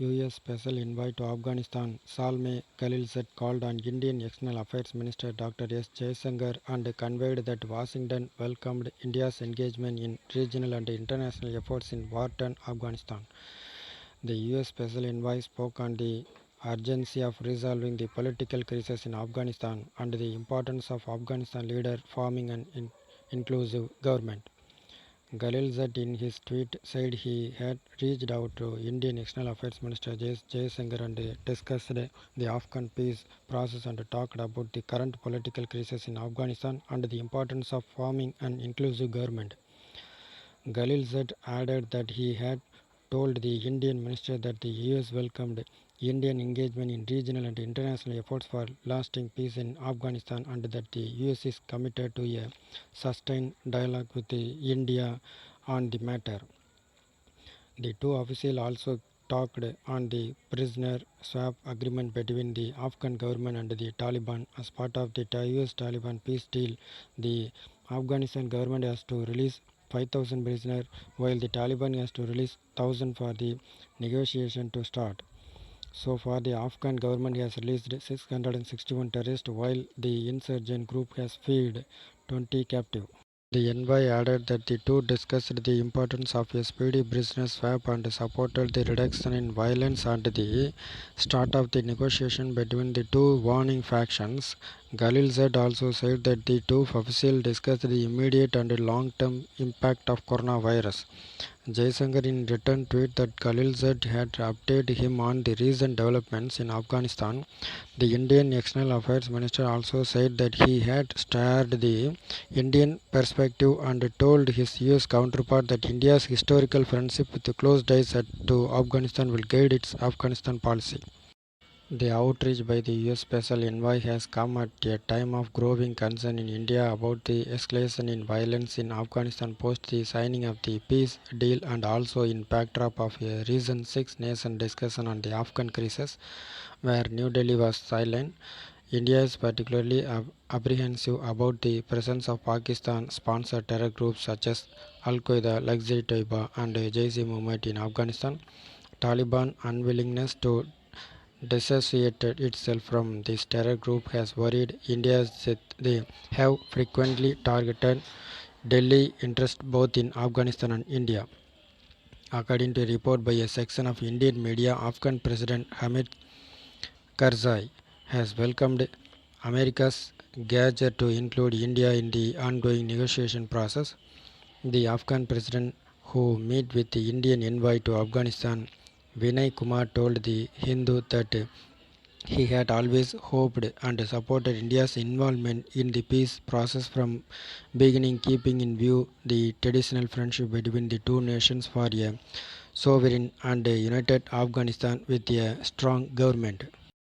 U.S. Special Envoy to Afghanistan Zalmay Khalilzad called on Indian External Affairs Minister Dr. S. Jaishankar and conveyed that Washington welcomed India's engagement in regional and international efforts in war-torn Afghanistan. The U.S. Special Envoy spoke on the urgency of resolving the political crisis in Afghanistan and the importance of Afghanistan leader forming an inclusive government. Khalilzad in his tweet said he had reached out to Indian External Affairs Minister Jaishankar and discussed the Afghan peace process and talked about the current political crisis in Afghanistan and the importance of forming an inclusive government. Khalilzad added that he had told the Indian minister that the US welcomed Indian engagement in regional and international efforts for lasting peace in Afghanistan and that the US is committed to a sustained dialogue with India on the matter. The two officials also talked on the prisoner swap agreement between the Afghan government and the Taliban. As part of the US-Taliban peace deal, the Afghanistan government has to release 5,000 prisoners, while the Taliban has to release 1,000 for the negotiation to start. So far, the Afghan government has released 661 terrorists, while the insurgent group has freed 20 captives. The envoy added that the two discussed the importance of a speedy prisoner swap and supported the reduction in violence and the start of the negotiation between the two warring factions. Khalilzad also said that the two officials discussed the immediate and long-term impact of coronavirus. Jaishankar in return tweeted that Khalilzad had updated him on the recent developments in Afghanistan. The Indian External Affairs Minister also said that he had shared the Indian perspective and told his US counterpart that India's historical friendship with close ties to Afghanistan will guide its Afghanistan policy. The outreach by the US Special Envoy has come at a time of growing concern in India about the escalation in violence in Afghanistan post the signing of the peace deal and also in backdrop of a recent six-nation discussion on the Afghan crisis where New Delhi was silent. India is particularly apprehensive about the presence of Pakistan-sponsored terror groups such as Al-Qaeda, Lashkar-e-Taiba and Jaish-e-Mohammed in Afghanistan. Taliban unwillingness to dissociated itself from this terror group has worried India that they have frequently targeted Delhi interests both in Afghanistan and India. According to a report by a section of Indian media, Afghan President Hamid Karzai has welcomed America's gesture to include India in the ongoing negotiation process. The Afghan president, who met with the Indian envoy to Afghanistan, Vinay Kumar, told the Hindu that he had always hoped and supported India's involvement in the peace process from beginning, keeping in view the traditional friendship between the two nations for a sovereign and united Afghanistan with a strong government.